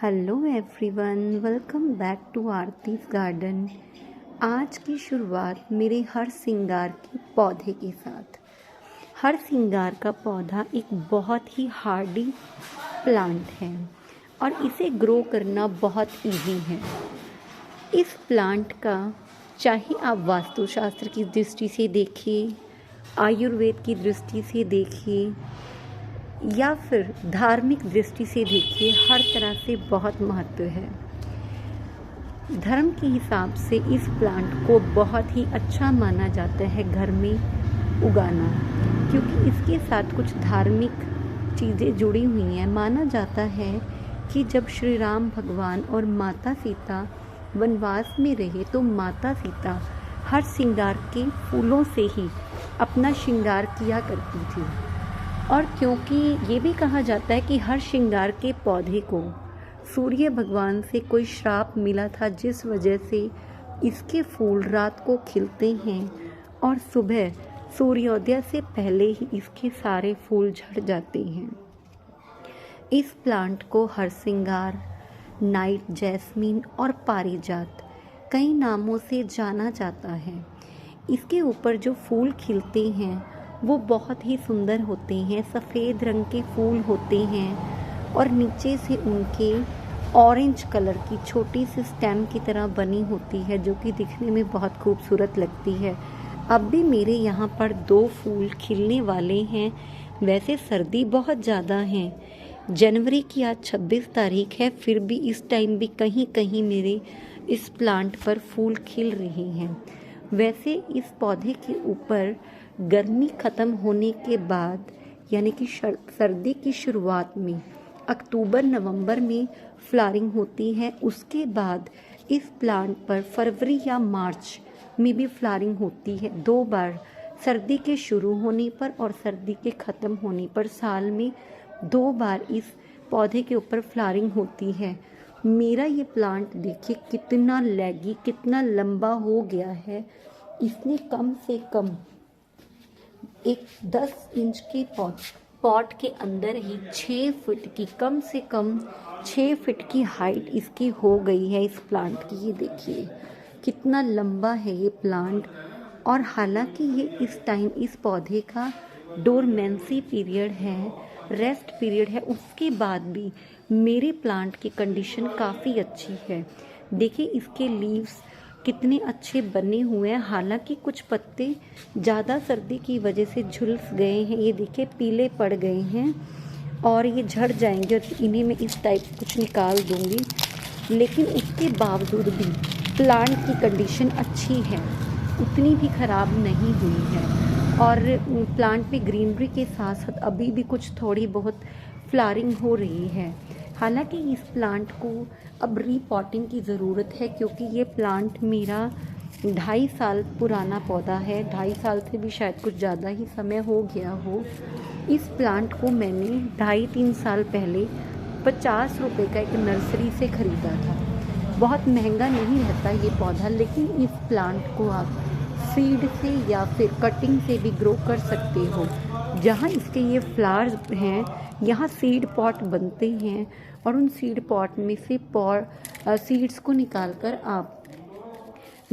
Hello everyone, welcome back to Aarti's garden. आज की शुरुआत मेरे हर सिंगार के पौधे के साथ। हर सिंगार का पौधा एक बहुत ही हार्डी प्लांट है और इसे ग्रो करना बहुत इजी है। इस प्लांट का चाहे आप वास्तुशास्त्र की दृष्टि से देखिए, आयुर्वेद की दृष्टि से देखिए या फिर धार्मिक दृष्टि से देखिए, हर तरह से बहुत महत्व है। धर्म के हिसाब से इस प्लांट को बहुत ही अच्छा माना जाता है घर में उगाना, क्योंकि इसके साथ कुछ धार्मिक चीज़ें जुड़ी हुई हैं। माना जाता है कि जब श्री राम भगवान और माता सीता वनवास में रहे तो माता सीता हर श्रृंगार के फूलों से ही अपना श्रृंगार किया करती थी। और क्योंकि ये भी कहा जाता है कि हर श्रृंगार के पौधे को सूर्य भगवान से कोई श्राप मिला था, जिस वजह से इसके फूल रात को खिलते हैं और सुबह सूर्योदय से पहले ही इसके सारे फूल झड़ जाते हैं। इस प्लांट को हरसिंगार, नाइट जैस्मीन और पारिजात कई नामों से जाना जाता है। इसके ऊपर जो फूल खिलते हैं वो बहुत ही सुंदर होते हैं, सफ़ेद रंग के फूल होते हैं और नीचे से उनके ऑरेंज कलर की छोटी सी स्टेम की तरह बनी होती है, जो कि दिखने में बहुत खूबसूरत लगती है। अब भी मेरे यहाँ पर 2 फूल खिलने वाले हैं। वैसे सर्दी बहुत ज़्यादा है, जनवरी की आज 26 तारीख है, फिर भी इस टाइम भी कहीं कहीं मेरे इस प्लांट पर फूल खिल रहे हैं। वैसे इस पौधे के ऊपर गर्मी ख़त्म होने के बाद, यानी कि सर्दी की शुरुआत में अक्टूबर नवंबर में फ्लावरिंग होती है। उसके बाद इस प्लांट पर फरवरी या मार्च में भी फ्लावरिंग होती है। 2 बार, सर्दी के शुरू होने पर और सर्दी के ख़त्म होने पर साल में 2 बार इस पौधे के ऊपर फ्लावरिंग होती है। मेरा ये प्लांट देखिए कितना लैगी, कितना लंबा हो गया है। इसने कम से कम एक 10 इंच के पॉट के अंदर ही 6 फीट की, कम से कम 6 फीट की हाइट इसकी हो गई है इस प्लांट की। ये देखिए कितना लंबा है ये प्लांट। और हालांकि ये इस टाइम इस पौधे का डोरमेंसी पीरियड है, रेस्ट पीरियड है, उसके बाद भी मेरे प्लांट की कंडीशन काफ़ी अच्छी है। देखिए इसके लीव्स कितने अच्छे बने हुए हैं। हालांकि कुछ पत्ते ज़्यादा सर्दी की वजह से झुलस गए हैं, ये देखिए पीले पड़ गए हैं और ये झड़ जाएंगे और इन्हें मैं इस टाइप कुछ निकाल दूंगी। लेकिन उसके बावजूद भी प्लांट की कंडीशन अच्छी है, उतनी भी ख़राब नहीं हुई है। और प्लांट में ग्रीनरी के साथ साथ अभी भी कुछ थोड़ी बहुत फ्लावरिंग हो रही है। हालांकि इस प्लांट को अब रीपॉटिंग की ज़रूरत है, क्योंकि ये प्लांट मेरा 2.5 साल पुराना पौधा है। 2.5 साल से भी शायद कुछ ज़्यादा ही समय हो गया हो। इस प्लांट को मैंने 2.5-3 साल पहले 50 रुपये का एक नर्सरी से ख़रीदा था। बहुत महंगा नहीं रहता ये पौधा, लेकिन इस प्लांट को आप सीड से या फिर कटिंग से भी ग्रो कर सकते हो। जहाँ इसके ये फ्लावर्स हैं, यहाँ सीड पॉट बनते हैं और उन सीड पॉट में से सीड्स को निकालकर आप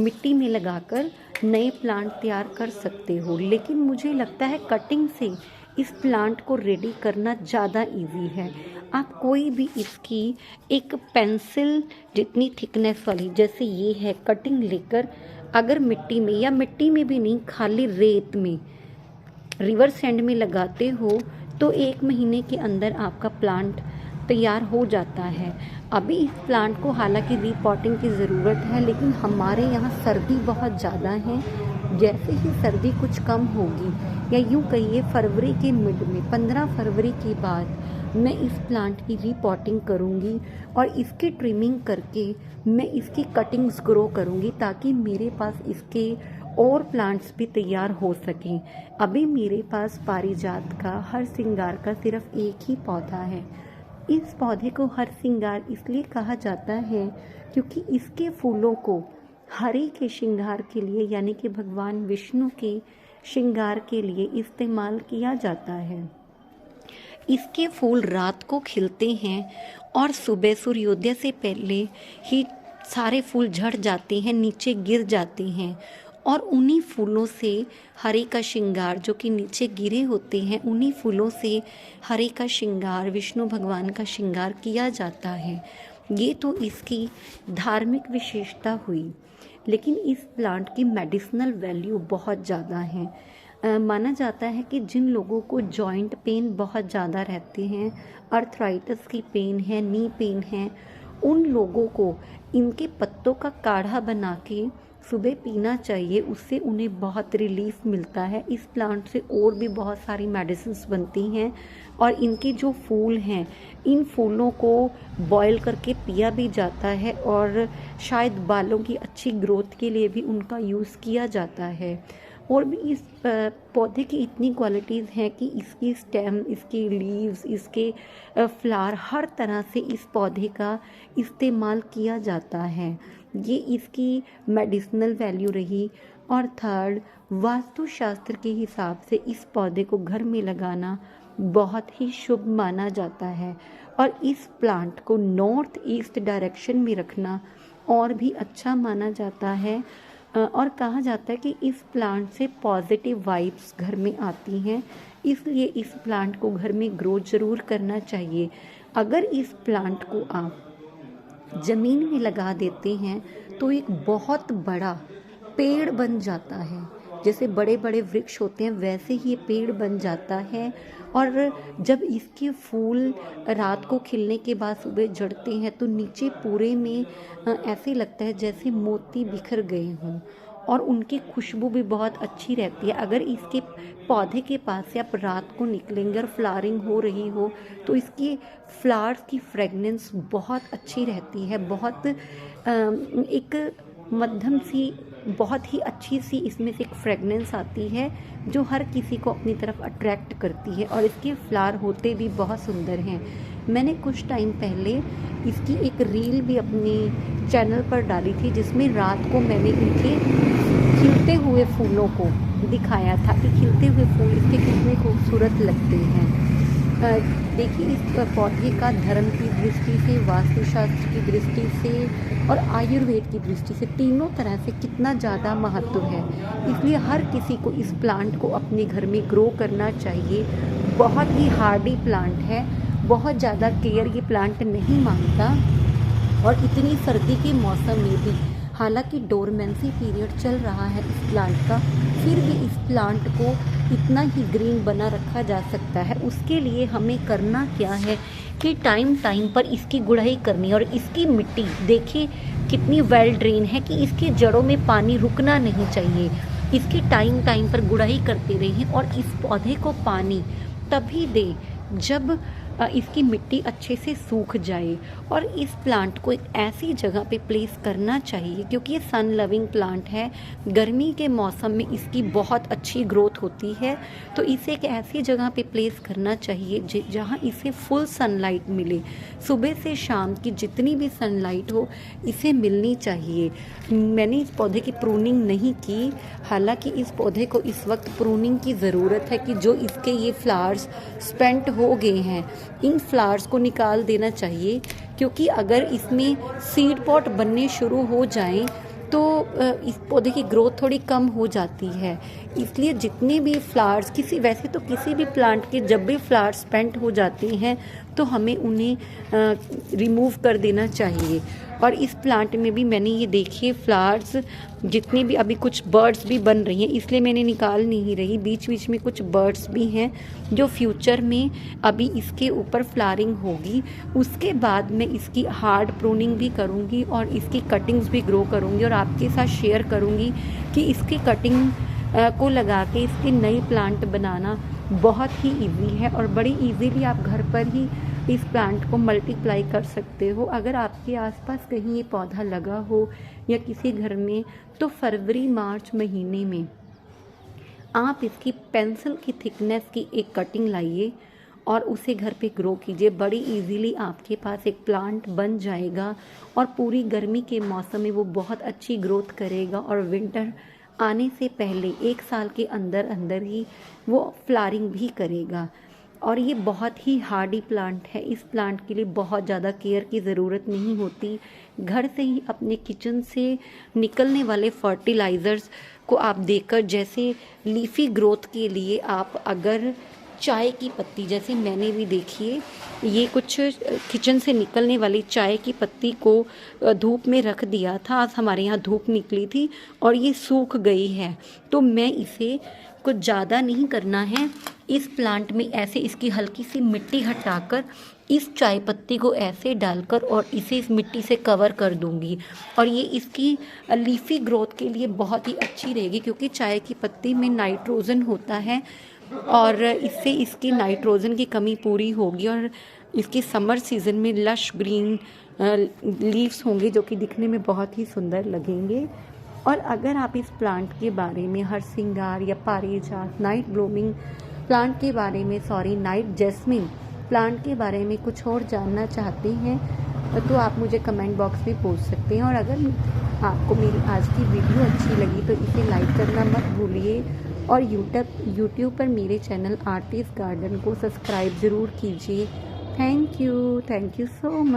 मिट्टी में लगाकर नए प्लांट तैयार कर सकते हो। लेकिन मुझे लगता है कटिंग से इस प्लांट को रेडी करना ज़्यादा इजी है। आप कोई भी इसकी एक पेंसिल जितनी थिकनेस वाली, जैसे ये है, कटिंग लेकर अगर मिट्टी में, या मिट्टी में भी नहीं, खाली रेत में, रिवर सैंड में लगाते हो तो 1 महीने के अंदर आपका प्लांट तैयार हो जाता है। अभी इस प्लांट को हालांकि रीपॉटिंग की ज़रूरत है, लेकिन हमारे यहाँ सर्दी बहुत ज़्यादा है। जैसे ही सर्दी कुछ कम होगी, या यूँ कहिए फरवरी के मिड में, 15 फरवरी के बाद मैं इस प्लांट की रीपॉटिंग करूँगी और इसकी ट्रिमिंग करके मैं इसकी कटिंग्स ग्रो करूँगी, ताकि मेरे पास इसके और प्लांट्स भी तैयार हो सकें। अभी मेरे पास पारिजात का, हरसिंगार का सिर्फ एक ही पौधा है। इस पौधे को हरसिंगार इसलिए कहा जाता है क्योंकि इसके फूलों को हरि के श्रृंगार के लिए, यानी कि भगवान विष्णु के श्रृंगार के लिए इस्तेमाल किया जाता है। इसके फूल रात को खिलते हैं और सुबह सूर्योदय से पहले ही सारे फूल झड़ जाते हैं, नीचे गिर जाते हैं और उन्हीं फूलों से हरे का श्रृंगार, जो कि नीचे गिरे होते हैं, उन्हीं फूलों से हरे का श्रृंगार, विष्णु भगवान का श्रृंगार किया जाता है। ये तो इसकी धार्मिक विशेषता हुई, लेकिन इस प्लांट की मेडिसिनल वैल्यू बहुत ज़्यादा है। माना जाता है कि जिन लोगों को जॉइंट पेन बहुत ज़्यादा रहते हैं, अर्थराइटिस की पेन है, नी पेन है, उन लोगों को इनके पत्तों का काढ़ा बना के सुबह पीना चाहिए। उससे उन्हें बहुत रिलीफ मिलता है। इस प्लांट से और भी बहुत सारी मेडिसिन्स बनती हैं और इनके जो फूल हैं, इन फूलों को बॉयल करके पिया भी जाता है और शायद बालों की अच्छी ग्रोथ के लिए भी उनका यूज़ किया जाता है। और भी इस पौधे की इतनी क्वालिटीज़ हैं कि इसकी स्टेम, इसके लीव्स, इसके फ्लावर, हर तरह से इस पौधे का इस्तेमाल किया जाता है। ये इसकी मेडिसिनल वैल्यू रही। और थर्ड, वास्तुशास्त्र के हिसाब से इस पौधे को घर में लगाना बहुत ही शुभ माना जाता है और इस प्लांट को नॉर्थ ईस्ट डायरेक्शन में रखना और भी अच्छा माना जाता है। और कहा जाता है कि इस प्लांट से पॉजिटिव वाइब्स घर में आती हैं, इसलिए इस प्लांट को घर में ग्रो ज़रूर करना चाहिए। अगर इस प्लांट को आप ज़मीन में लगा देते हैं तो एक बहुत बड़ा पेड़ बन जाता है। जैसे बड़े बड़े वृक्ष होते हैं वैसे ही ये पेड़ बन जाता है। और जब इसके फूल रात को खिलने के बाद सुबह झड़ते हैं तो नीचे पूरे में ऐसे लगता है जैसे मोती बिखर गए हों और उनकी खुशबू भी बहुत अच्छी रहती है। अगर इसके पौधे के पास से आप रात को निकलेंगे और फ्लावरिंग हो रही हो तो इसकी फ्लावर्स की फ्रेगनेंस बहुत अच्छी रहती है। बहुत एक मध्यम सी, बहुत ही अच्छी सी इसमें से एक फ्रेगनेंस आती है जो हर किसी को अपनी तरफ अट्रैक्ट करती है। और इसके फ्लावर होते भी बहुत सुंदर हैं। मैंने कुछ टाइम पहले इसकी एक रील भी अपने चैनल पर डाली थी जिसमें रात को मैंने इनके खिलते हुए फूलों को दिखाया था कि खिलते हुए फूल इसके कितने खूबसूरत लगते हैं। देखिए, इस पौधे का धर्म की दृष्टि से, वास्तुशास्त्र की दृष्टि से और आयुर्वेद की दृष्टि से, तीनों तरह से कितना ज़्यादा महत्व है। इसलिए हर किसी को इस प्लांट को अपने घर में ग्रो करना चाहिए। बहुत ही हार्डी प्लांट है, बहुत ज़्यादा केयर ये प्लांट नहीं मांगता और इतनी सर्दी के मौसम में भी, हालांकि डोरमेंसी पीरियड चल रहा है इस प्लांट का, फिर भी इस प्लांट को इतना ही ग्रीन बना रखा जा सकता है। उसके लिए हमें करना क्या है कि टाइम टाइम पर इसकी गुड़ाई करनी। और इसकी मिट्टी देखिए कितनी वेल ड्रेन है कि इसकी जड़ों में पानी रुकना नहीं चाहिए। इसकी टाइम टाइम पर गुड़ाई करते रहें और इस पौधे को पानी तभी दे जब इसकी मिट्टी अच्छे से सूख जाए। और इस प्लांट को एक ऐसी जगह पे प्लेस करना चाहिए क्योंकि ये सन लविंग प्लांट है। गर्मी के मौसम में इसकी बहुत अच्छी ग्रोथ होती है, तो इसे एक ऐसी जगह पे प्लेस करना चाहिए जहाँ इसे फुल सनलाइट मिले। सुबह से शाम की जितनी भी सनलाइट हो इसे मिलनी चाहिए। मैंने इस पौधे की प्रूनिंग नहीं की, हालांकि इस पौधे को इस वक्त प्रूनिंग की ज़रूरत है कि जो इसके ये फ्लावर्स स्पेंट हो गए हैं, इन फ्लावर्स को निकाल देना चाहिए क्योंकि अगर इसमें सीड पॉट बनने शुरू हो जाएं तो इस पौधे की ग्रोथ थोड़ी कम हो जाती है। इसलिए जितने भी फ्लावर्स, वैसे तो किसी भी प्लांट के जब भी फ्लावर्स स्पेंट हो जाते हैं तो हमें उन्हें रिमूव कर देना चाहिए। और इस प्लांट में भी मैंने ये देखिए फ्लावर्स जितने भी, अभी कुछ बर्ड्स भी बन रही हैं इसलिए मैंने निकाल नहीं रही, बीच बीच में कुछ बर्ड्स भी हैं जो फ्यूचर में अभी इसके ऊपर फ्लावरिंग होगी। उसके बाद मैं इसकी हार्ड प्रूनिंग भी करूँगी और इसकी कटिंग्स भी ग्रो करूँगी और आपके साथ शेयर करूँगी कि इसकी कटिंग को लगा के इसके नई प्लांट बनाना बहुत ही इजी है और बड़ी इजीली आप घर पर ही इस प्लांट को मल्टीप्लाई कर सकते हो। अगर आपके आसपास कहीं ये पौधा लगा हो या किसी घर में, तो फरवरी मार्च महीने में आप इसकी पेंसिल की थिकनेस की एक कटिंग लाइए और उसे घर पे ग्रो कीजिए। बड़ी इजीली आपके पास एक प्लांट बन जाएगा और पूरी गर्मी के मौसम में वो बहुत अच्छी ग्रोथ करेगा और विंटर आने से पहले 1 साल के अंदर अंदर ही वो फ्लावरिंग भी करेगा। और ये बहुत ही हार्डी प्लांट है। इस प्लांट के लिए बहुत ज़्यादा केयर की ज़रूरत नहीं होती। घर से ही अपने किचन से निकलने वाले फर्टिलाइज़र्स को आप देकर, जैसे लीफी ग्रोथ के लिए आप अगर चाय की पत्ती, जैसे मैंने भी देखिए ये कुछ किचन से निकलने वाली चाय की पत्ती को धूप में रख दिया था। आज हमारे यहाँ धूप निकली थी और ये सूख गई है, तो मैं इसे कुछ ज़्यादा नहीं करना है। इस प्लांट में ऐसे इसकी हल्की सी मिट्टी हटाकर इस चाय पत्ती को ऐसे डालकर और इसे इस मिट्टी से कवर कर दूंगी, और ये इसकी लीफी ग्रोथ के लिए बहुत ही अच्छी रहेगी, क्योंकि चाय की पत्ती में नाइट्रोजन होता है और इससे इसकी नाइट्रोजन की कमी पूरी होगी और इसकी समर सीज़न में लश ग्रीन लीव्स होंगे जो कि दिखने में बहुत ही सुंदर लगेंगे। और अगर आप इस प्लांट के बारे में हरसिंगार या पारिजात नाइट ब्लूमिंग प्लांट के बारे में नाइट जैस्मिन प्लांट के बारे में कुछ और जानना चाहते हैं तो आप मुझे कमेंट बॉक्स में पूछ सकते हैं। और अगर आपको मेरी आज की वीडियो अच्छी लगी तो इसे लाइक करना मत भूलिए और यूट्यूब पर मेरे चैनल आर्टिस्ट गार्डन को सब्सक्राइब ज़रूर कीजिए। Thank you so much.